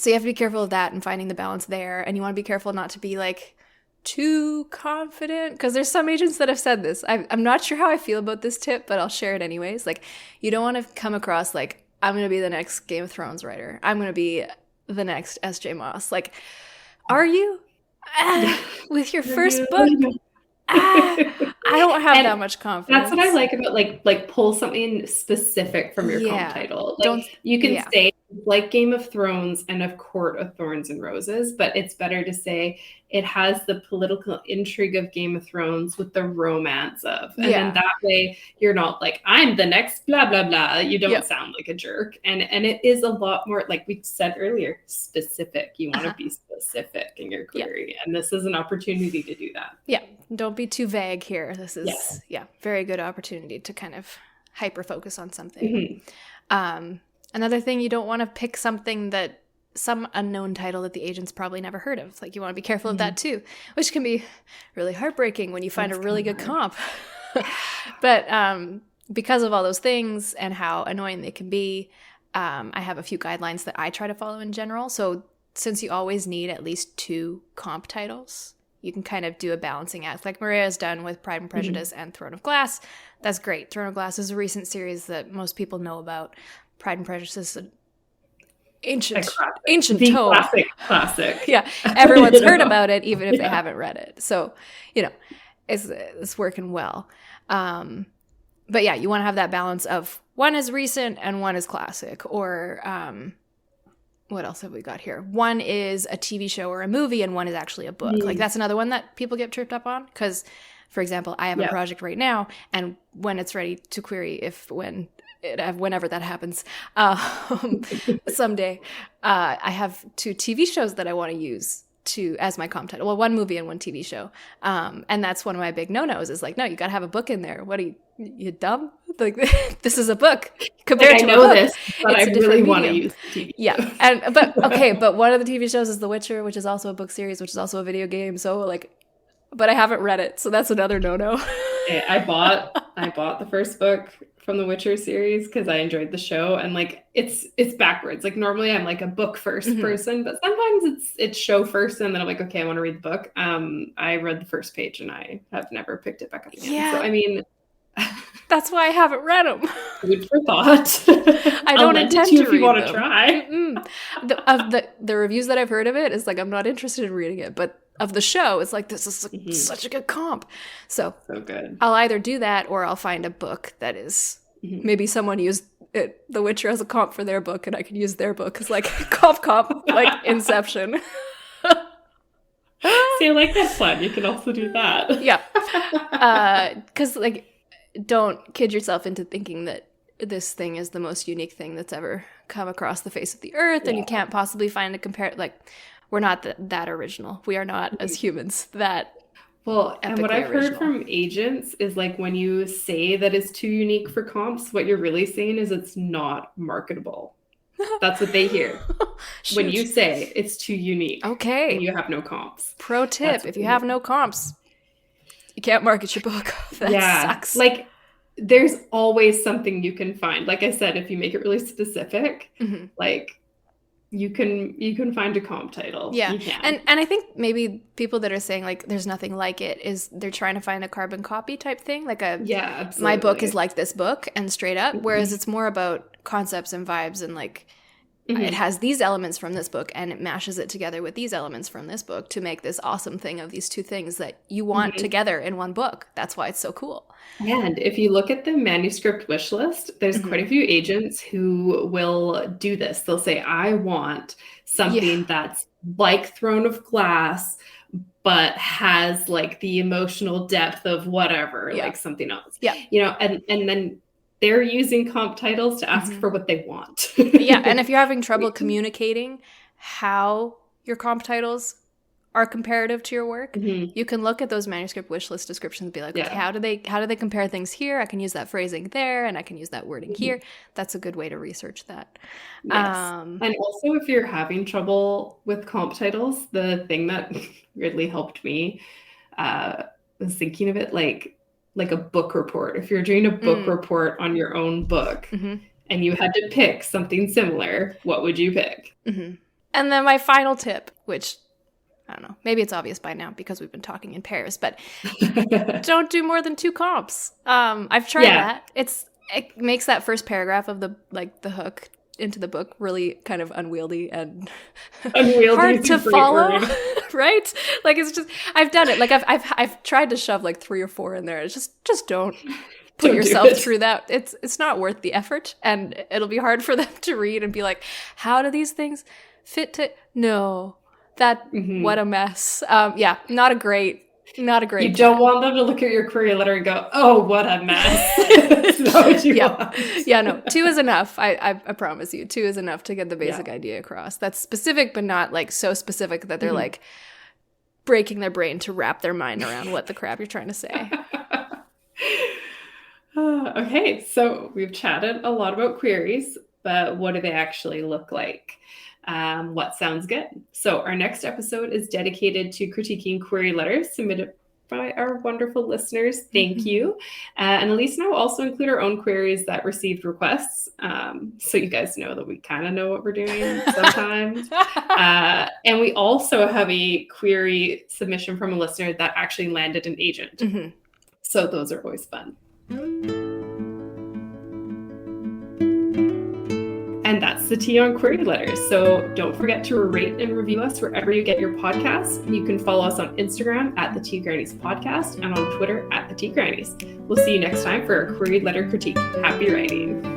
you have to be careful of that and finding the balance there. And you want to be careful not to be like too confident, because there's some agents that have said this. I'm not sure how I feel about this tip, but I'll share it anyways. Like, you don't want to come across like, I'm going to be the next Game of Thrones writer. I'm going to be the next S.J. Moss. Like, are you? With your first book? I don't have that much confidence. That's what I like about like pull something specific from your comp title. Like, you can say like Game of Thrones and A Court of Thorns and Roses, but it's better to say it has the political intrigue of Game of Thrones with the romance of. And then that way you're not like, I'm the next blah, blah, blah. You don't sound like a jerk. And it is a lot more, like we said earlier, specific. You want to be specific in your query. And this is an opportunity to do that. Yeah. Don't be too vague here. This is, very good opportunity to kind of hyper-focus on something. Another thing, you don't want to pick something that some unknown title that the agent's probably never heard of. Like, you want to be careful of that too, which can be really heartbreaking when you find a really good comp. But because of all those things and how annoying they can be, I have a few guidelines that I try to follow in general. So since you always need at least 2 comp titles, you can kind of do a balancing act like Maria has done with Pride and Prejudice and Throne of Glass. That's great. Throne of Glass is a recent series that most people know about. Pride and Prejudice is an ancient tome. Classic. Yeah, everyone's heard about it, even if they haven't read it. So, it's working well. But yeah, you want to have that balance of one is recent and one is classic. Or what else have we got here? One is a TV show or a movie, and one is actually a book. Like, that's another one that people get tripped up on because, for example, I have a project right now, and when it's ready to query, whenever that happens, someday, I have 2 TV shows that I want to use as my comp title. Well, one movie and one TV show. And that's one of my big no-nos is like, no, you got to have a book in there. What are you dumb? Like, this is a book compared to a book. This, but it's I really want to use TV. Yeah. But one of the TV shows is The Witcher, which is also a book series, which is also a video game. So like, but I haven't read it. So that's another no-no. I bought the first book from the Witcher series because I enjoyed the show, and like it's backwards. Like normally I'm like a book first person, but sometimes it's show first, and then I'm like, okay, I want to read the book. I read the first page and I have never picked it back up again. Yeah. So I mean, that's why I haven't read them. Food for thought. I don't intend to if you want to try. The reviews that I've heard of it is like, I'm not interested in reading it, but of the show, it's like, this is such a good comp. So good. I'll either do that or I'll find a book that is maybe someone used The Witcher as a comp for their book, and I can use their book as like comp, like Inception. See, I like that plan. You can also do that. Yeah. Because like, don't kid yourself into thinking that this thing is the most unique thing that's ever come across the face of the earth, and you can't possibly find a we're not that original. We are not, as humans, that well, and what I've heard from agents is like, when you say that it's too unique for comps, what you're really saying is it's not marketable. That's what they hear. When you say it's too unique. Okay. And you have no comps. Pro tip, if you have no comps, you can't market your book. That sucks. Like, there's always something you can find. Like I said, if you make it really specific, like, you can find a comp title. Yeah. You can. And I think maybe people that are saying like there's nothing like it is they're trying to find a carbon copy type thing. Like absolutely. My book is like this book and straight up. Whereas it's more about concepts and vibes and like it has these elements from this book and it mashes it together with these elements from this book to make this awesome thing of these 2 things that you want together in one book. That's why it's so cool. And if you look at the manuscript wish list, there's quite a few agents who will do this. They'll say, I want something that's like Throne of Glass, but has like the emotional depth of whatever, like something else. Yeah. And then they're using comp titles to ask for what they want. Yeah. And if you're having trouble communicating how your comp titles are comparative to your work, you can look at those manuscript wish list descriptions and be like, okay, how do they compare things here? I can use that phrasing there and I can use that wording here. That's a good way to research that. Yes. And also, if you're having trouble with comp titles, the thing that really helped me was thinking of it like a book report. If you're doing a book report on your own book and you had to pick something similar, what would you pick? And then my final tip, which I don't know, maybe it's obvious by now because we've been talking in pairs, but don't do more than 2 comps. I've tried that. It makes that first paragraph of the hook into the book really kind of unwieldy and hard to follow, right? Like, it's just, I've done it. Like I've tried to shove like 3 or 4 in there. It's just don't put Don't do yourself it. through that. It's not worth the effort, and it'll be hard for them to read and be like, how do these things fit to? No, that what a mess. Yeah, not a great. You plan. don't want them to look at your query letter and go, "Oh, what a mess." That's not what you want. Yeah, no, 2 is enough. I promise you, 2 is enough to get the basic idea across. That's specific, but not like so specific that they're like breaking their brain to wrap their mind around what the crap you're trying to say. Okay, so we've chatted a lot about queries, but what do they actually look like? What sounds good? So our next episode is dedicated to critiquing query letters submitted by our wonderful listeners. Thank you. And Elise and I will also include our own queries that received requests. So you guys know that we kind of know what we're doing sometimes. And we also have a query submission from a listener that actually landed an agent. So those are always fun. And that's the tea on query letters. So don't forget to rate and review us wherever you get your podcasts. You can follow us on Instagram at the Tea Grannies Podcast and on Twitter at the Tea Grannies. We'll see you next time for a query letter critique. Happy writing.